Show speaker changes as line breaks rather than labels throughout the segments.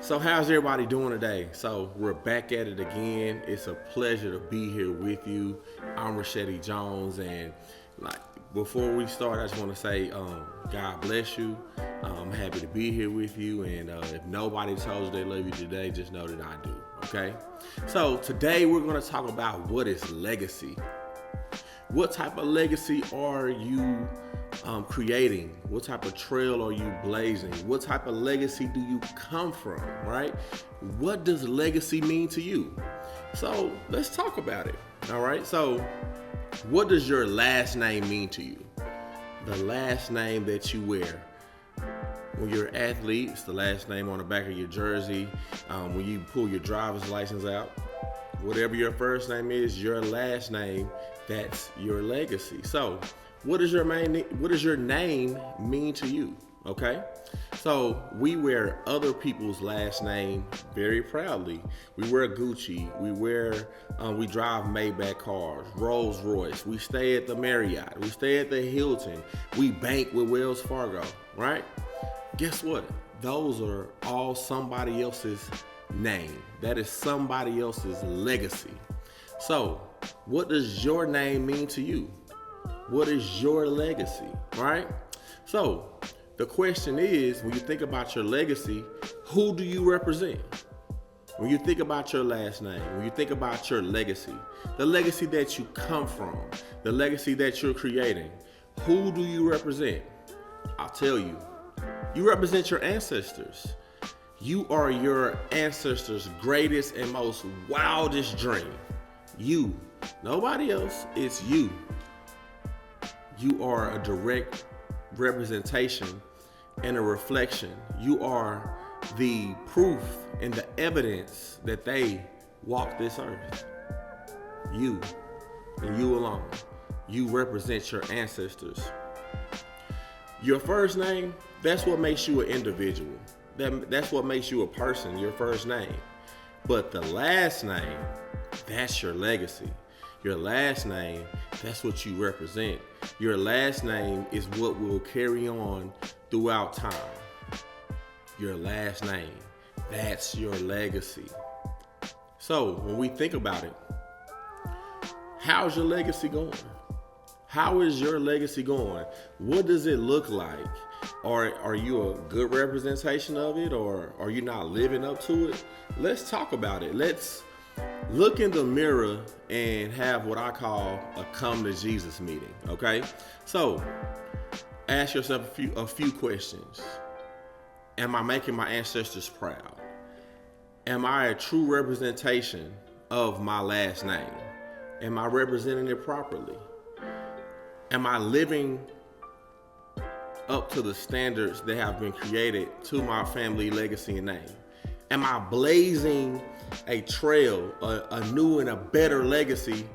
So how's everybody doing today? So we're back at it again. It's a pleasure to be here with you. I'm Richetti Jones, and like before we start, I just want to say, God bless you. I'm happy to be here with you, and if nobody told you they love you today, just know that I do. Okay. So today we're going to talk about what is legacy. What type of legacy are you creating? What type of trail are you blazing? What type of legacy do you come from, right? What does legacy mean to you? So let's talk about it, all right? So what does your last name mean to you? The last name that you wear. When you're an athlete, it's the last name on the back of your jersey. When you pull your driver's license out, whatever your first name is, your last name, that's your legacy. So what does your name mean to you? Okay. So we wear other people's last name very proudly. We wear Gucci. We drive Maybach cars, Rolls Royce. We stay at the Marriott. We stay at the Hilton. We bank with Wells Fargo, right? Guess what? Those are all somebody else's name. That is somebody else's legacy. So what does your name mean to you? What is your legacy, right? So the question is, when you think about your legacy, who do you represent? When you think about your last name, when you think about your legacy, the legacy that you come from, the legacy that you're creating, who do you represent? I'll tell you, you represent your ancestors. You are your ancestors' greatest and most wildest dream. You, nobody else, it's you. You are a direct representation and a reflection. You are the proof and the evidence that they walk this earth. You, and you alone. You represent your ancestors. Your first name, that's what makes you an individual. That's what makes you a person, your first name. But the last name, that's your legacy. Your last name, that's what you represent. Your last name is what will carry on throughout time. Your last name, that's your legacy. So when we think about it, how's your legacy going? How is your legacy going? What does it look like? Are you a good representation of it, or are you not living up to it? Let's talk about it. Let's look in the mirror and have what I call a come to Jesus meeting, okay? So ask yourself a few questions. Am I making my ancestors proud? Am I a true representation of my last name? Am I representing it properly? Am I living up to the standards that have been created to my family legacy and name? Am I blazing a trail, a new and a better legacy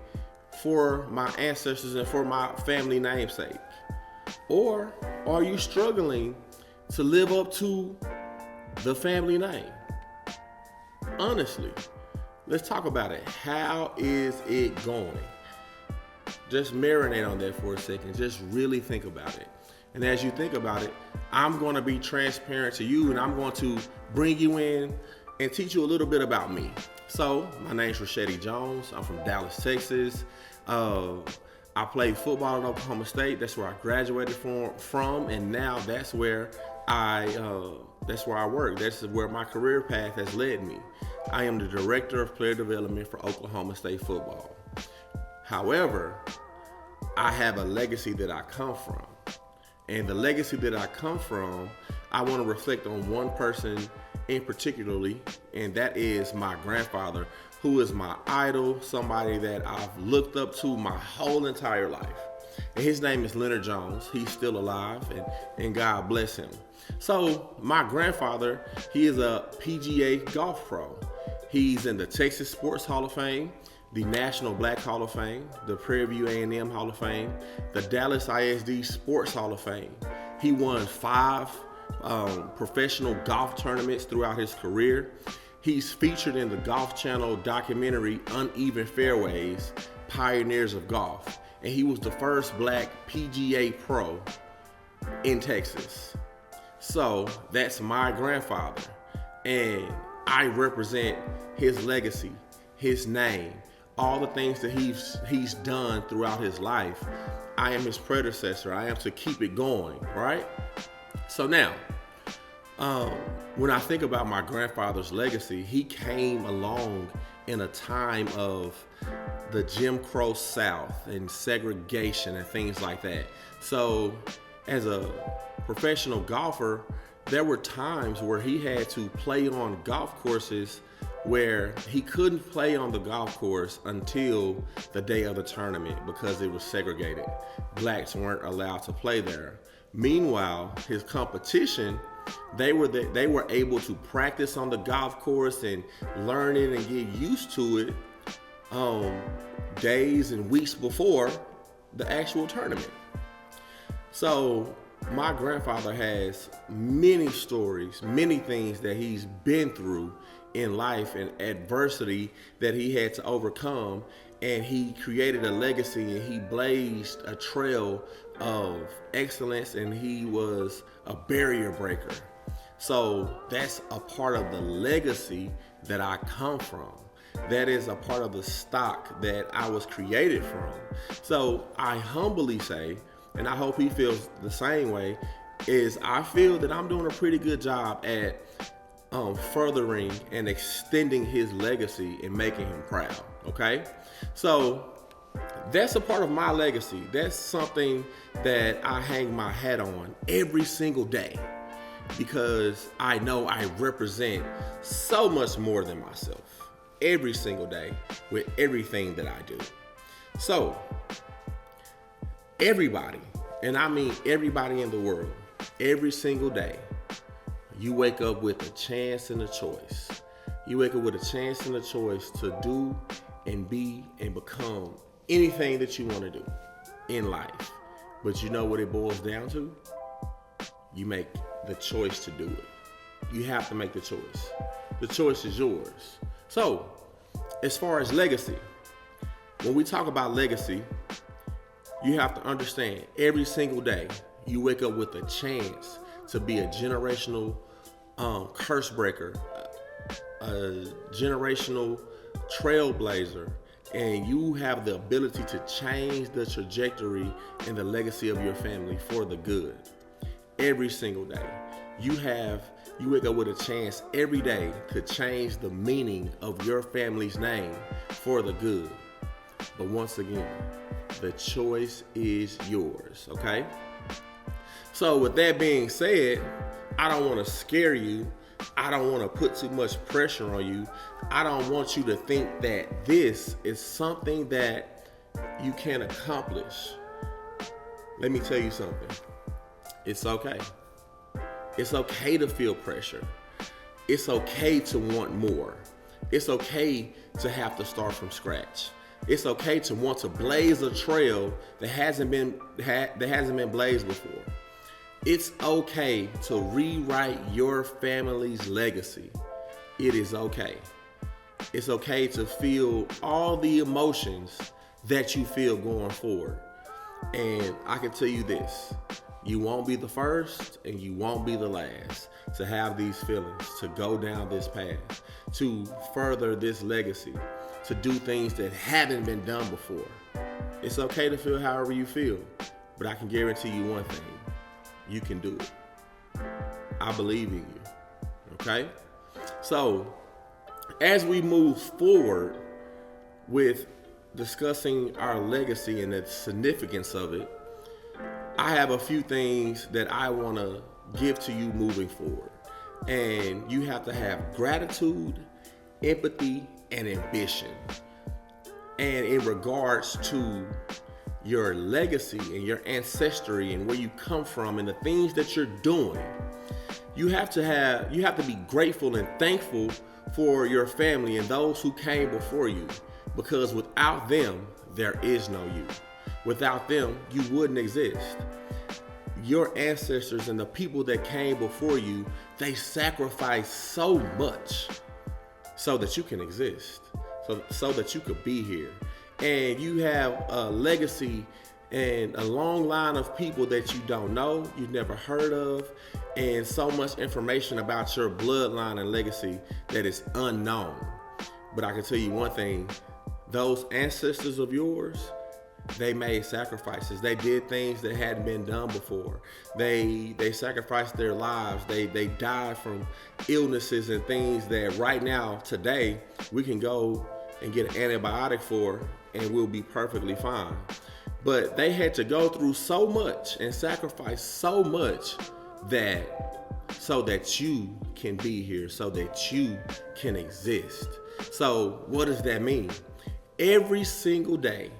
for my ancestors and for my family namesake? Or are you struggling to live up to the family name? Honestly, let's talk about it. How is it going? Just marinate on that for a second. Just really think about it. And as you think about it, I'm going to be transparent to you, and I'm going to bring you in and teach you a little bit about me. So my name's Richetti Jones. I'm from Dallas, Texas. I played football at Oklahoma State. That's where I graduated from, and now that's where I work. That's where my career path has led me. I am the director of player development for Oklahoma State football. However, I have a legacy that I come from. And the legacy that I come from, I want to reflect on one person in particularly, and that is my grandfather, who is my idol, somebody that I've looked up to my whole entire life. And his name is Leonard Jones. He's still alive, and God bless him. So my grandfather, he is a PGA golf pro. He's in the Texas Sports Hall of Fame, the National Black Hall of Fame, the Prairie View A&M Hall of Fame, the Dallas ISD Sports Hall of Fame. He won 5 professional golf tournaments throughout his career. He's featured in the Golf Channel documentary Uneven Fairways, Pioneers of Golf. And he was the first black PGA pro in Texas. So that's my grandfather. and I represent his legacy, his name, all the things that he's done throughout his life. I am his predecessor. I am to keep it going, right? So now, when I think about my grandfather's legacy, he came along in a time of the Jim Crow South and segregation and things like that. So as a professional golfer, there were times where he had to play on golf courses where he couldn't play on the golf course until the day of the tournament because it was segregated. Blacks weren't allowed to play there. Meanwhile, his competition, they were able to practice on the golf course and learn it and get used to it days and weeks before the actual tournament. So my grandfather has many stories, many things that he's been through in life and adversity that he had to overcome, and he created a legacy and he blazed a trail of excellence, and he was a barrier breaker. So that's a part of the legacy that I come from. That is a part of the stock that I was created from. So I humbly say, and I hope he feels the same way, is I feel that I'm doing a pretty good job at furthering and extending his legacy and making him proud, okay? So that's a part of my legacy. That's something that I hang my hat on every single day because I know I represent so much more than myself every single day with everything that I do. So everybody, and I mean everybody in the world, every single day, you wake up with a chance and a choice. You wake up with a chance and a choice to do and be and become anything that you want to do in life. But you know what it boils down to? You make the choice to do it. You have to make the choice. The choice is yours. So, as far as legacy, when we talk about legacy, you have to understand every single day you wake up with a chance to be a generational curse breaker, a generational trailblazer, and you have the ability to change the trajectory and the legacy of your family for the good. Every single day, you wake up with a chance every day to change the meaning of your family's name for the good. But once again, the choice is yours, okay? So with that being said, I don't want to scare you. I don't want to put too much pressure on you. I don't want you to think that this is something that you can accomplish. Let me tell you something. It's okay. It's okay to feel pressure. It's okay to want more. It's okay to have to start from scratch. It's okay to want to blaze a trail that hasn't been blazed before. It's okay to rewrite your family's legacy. It is okay. It's okay to feel all the emotions that you feel going forward. And I can tell you this, you won't be the first and you won't be the last to have these feelings, to go down this path, to further this legacy, to do things that haven't been done before. It's okay to feel however you feel, but I can guarantee you one thing. You can do it. I believe in you. Okay? So, as we move forward with discussing our legacy and the significance of it, I have a few things that I want to give to you moving forward. And you have to have gratitude, empathy, and ambition. And in regards to your legacy and your ancestry and where you come from and the things that you're doing, you have to be grateful and thankful for your family and those who came before you, because without them there is no you. Without them you wouldn't exist. Your ancestors and the people that came before you, they sacrificed so much so that you can exist, so that you could be here. And you have a legacy and a long line of people that you don't know, you've never heard of, and so much information about your bloodline and legacy that is unknown. But I can tell you one thing, those ancestors of yours, they made sacrifices. They did things that hadn't been done before. They sacrificed their lives. They died from illnesses and things that right now, today, we can go and get an antibiotic for and we'll be perfectly fine. But they had to go through so much and sacrifice so much so that you can be here, so that you can exist. So what does that mean? Every single day,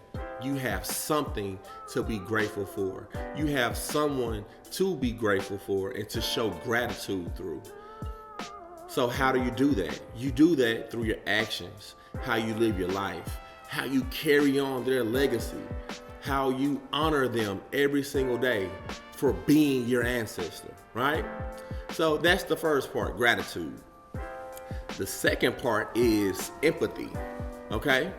you have something to be grateful for. You have someone to be grateful for and to show gratitude through. So how do you do that? You do that through your actions, how you live your life, how you carry on their legacy, how you honor them every single day for being your ancestor, right? So that's the first part, gratitude. The second part is empathy, okay?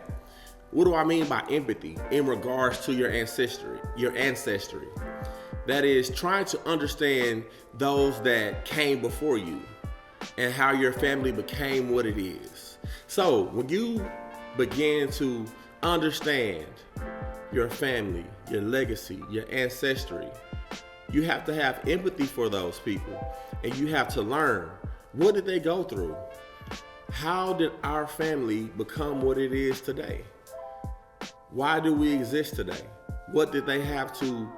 What do I mean by empathy in regards to your ancestry? That is trying to understand those that came before you and how your family became what it is. So when you begin to understand your family, your legacy, your ancestry, you have to have empathy for those people, and you have to learn, what did they go through? How did our family become what it is today? Why do we exist today? What did they have to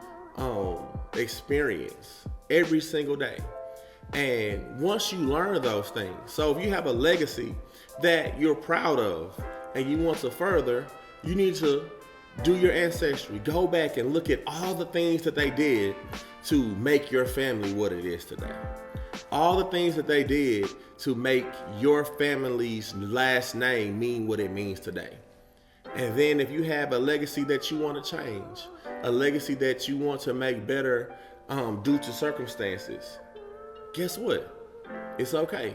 experience every single day? And once you learn those things, so if you have a legacy that you're proud of and you want to further, you need to do your ancestry. Go back and look at all the things that they did to make your family what it is today. All the things that they did to make your family's last name mean what it means today. And then if you have a legacy that you want to change, a legacy that you want to make better due to circumstances, guess what? It's okay.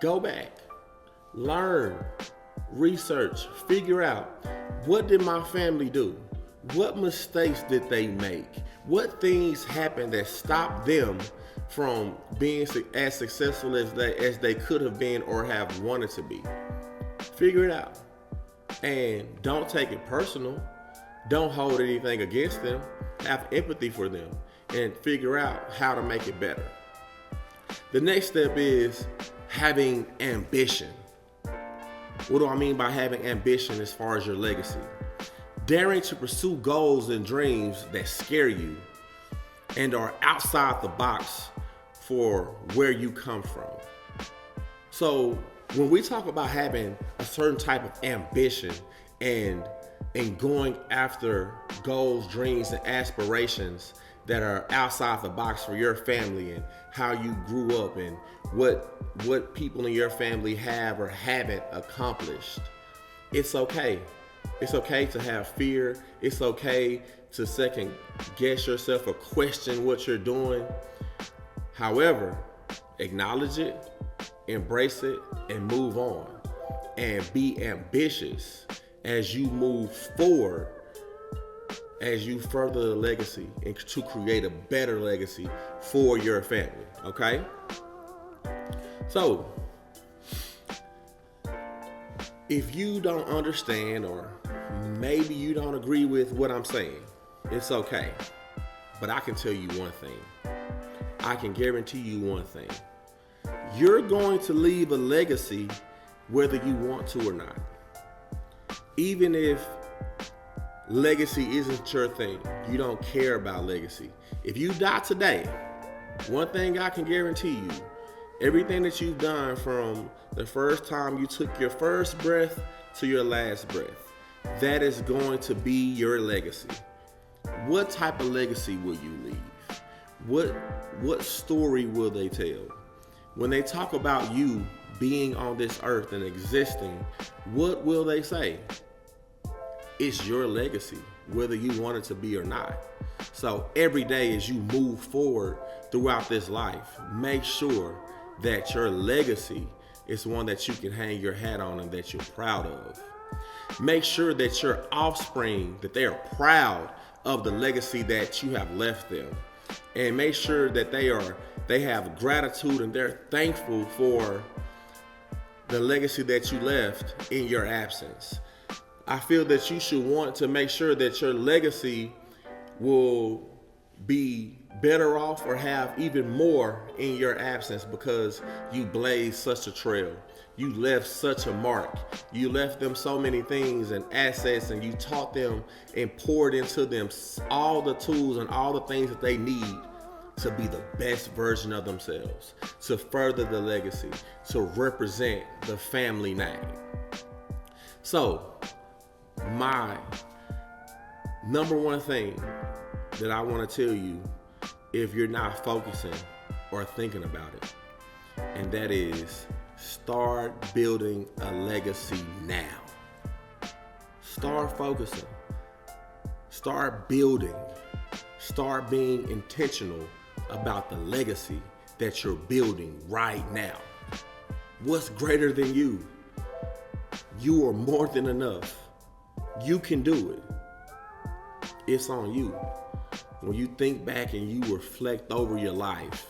Go back, learn, research, figure out, what did my family do? What mistakes did they make? What things happened that stopped them from being as successful as they could have been or have wanted to be? Figure it out. And don't take it personal. Don't hold anything against them. Have empathy for them and figure out how to make it better. The next step is having ambition. What do I mean by having ambition as far as your legacy? Daring to pursue goals and dreams that scare you and are outside the box for where you come from. So when we talk about having a certain type of ambition and going after goals, dreams, and aspirations that are outside the box for your family and how you grew up and what people in your family have or haven't accomplished, it's okay. It's okay to have fear. It's okay to second guess yourself or question what you're doing. However, acknowledge it, embrace it, and move on. And be ambitious as you move forward, as you further the legacy and to create a better legacy for your family, okay? So, if you don't understand or maybe you don't agree with what I'm saying, it's okay. But I can tell you one thing. I can guarantee you one thing. You're going to leave a legacy whether you want to or not. Even if legacy isn't your thing, you don't care about legacy. If you die today, one thing I can guarantee you, everything that you've done from the first time you took your first breath to your last breath, that is going to be your legacy. What type of legacy will you leave? What story will they tell? When they talk about you being on this earth and existing, what will they say? It's your legacy, whether you want it to be or not. So every day as you move forward throughout this life, make sure that your legacy is one that you can hang your hat on and that you're proud of. Make sure that your offspring, that they are proud of the legacy that you have left them, and make sure that they have gratitude and they're thankful for the legacy that you left in your absence. I feel that you should want to make sure that your legacy will be better off or have even more in your absence, because you blazed such a trail. You left such a mark. You left them so many things and assets, and you taught them and poured into them all the tools and all the things that they need to be the best version of themselves, to further the legacy, to represent the family name. So, my number one thing that I want to tell you, if you're not focusing or thinking about it, and that is, start building a legacy now. Start focusing. Start building. Start being intentional about the legacy that you're building right now. What's greater than you? You are more than enough. You can do it. It's on you. When you think back and you reflect over your life,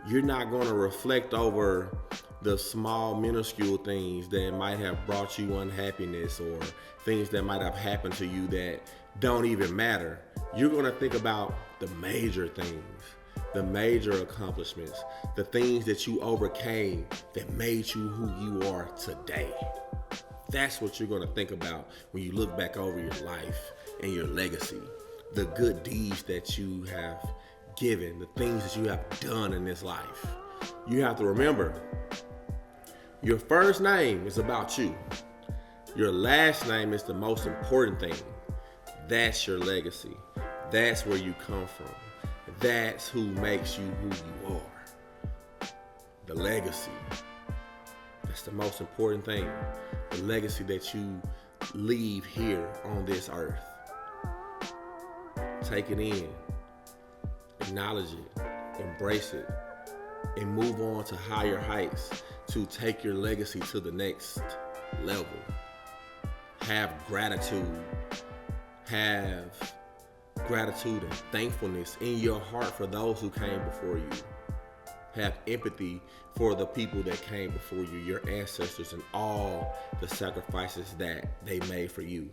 you're not going to reflect over the small, minuscule things that might have brought you unhappiness, or things that might have happened to you that don't even matter. You're going to think about the major things, the major accomplishments, the things that you overcame that made you who you are today. That's what you're going to think about when you look back over your life and your legacy. The good deeds that you have given, the things that you have done in this life. You have to remember, your first name is about you. Your last name is the most important thing. That's your legacy. That's where you come from. That's who makes you who you are. The legacy. That's the most important thing. The legacy that you leave here on this earth. Take it in. Acknowledge it. Embrace it. And move on to higher heights to take your legacy to the next level. Have gratitude. Have gratitude and thankfulness in your heart for those who came before you. Have empathy for the people that came before you, your ancestors, and all the sacrifices that they made for you.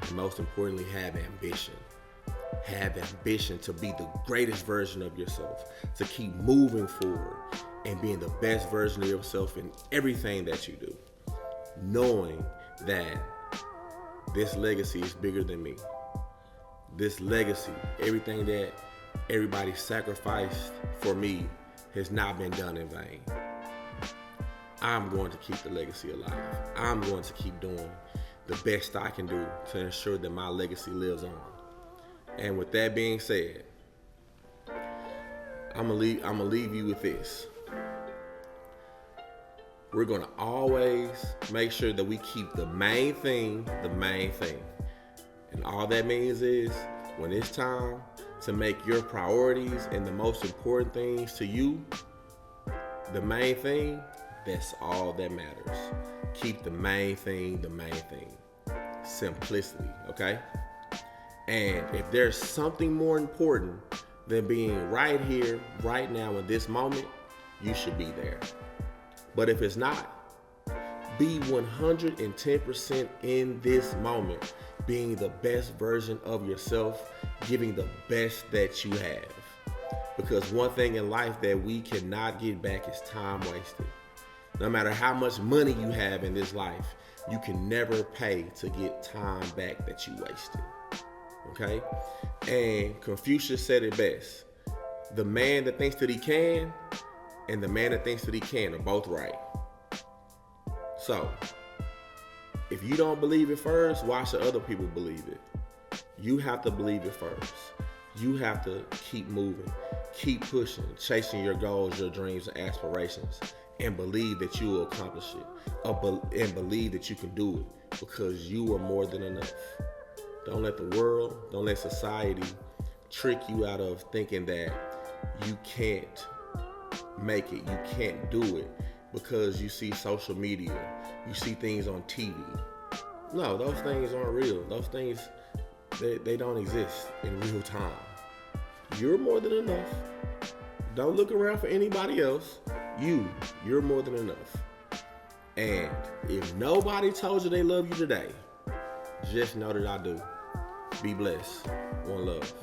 And most importantly, have ambition. Have ambition to be the greatest version of yourself, to keep moving forward and being the best version of yourself in everything that you do, knowing that this legacy is bigger than me. This legacy, everything that everybody sacrificed for me, has not been done in vain. I'm going to keep the legacy alive. I'm going to keep doing the best I can do to ensure that my legacy lives on. And with that being said, I'm gonna leave you with this. We're gonna always make sure that we keep the main thing the main thing. And all that means is, when it's time to make your priorities and the most important things to you the main thing, that's all that matters. Keep the main thing the main thing. Simplicity, okay? And if there's something more important than being right here, right now, in this moment, you should be there. But if it's not, be 110% in this moment, being the best version of yourself, giving the best that you have. Because one thing in life that we cannot get back is time wasted. No matter how much money you have in this life, you can never pay to get time back that you wasted. Okay? And Confucius said it best. The man that thinks that he can and the man that thinks that he can are both right. So, if you don't believe it first, why should other people believe it? You have to believe it first. You have to keep moving, keep pushing, chasing your goals, your dreams, and aspirations, and believe that you will accomplish it, and believe that you can do it, because you are more than enough. Don't let the world, don't let society trick you out of thinking that you can't make it, you can't do it, because you see social media, you see things on TV. No, those things aren't real. Those things They don't exist in real time. You're more than enough. Don't look around for anybody else. You're more than enough. And if nobody told you they love you today, just know that I do. Be blessed. One love.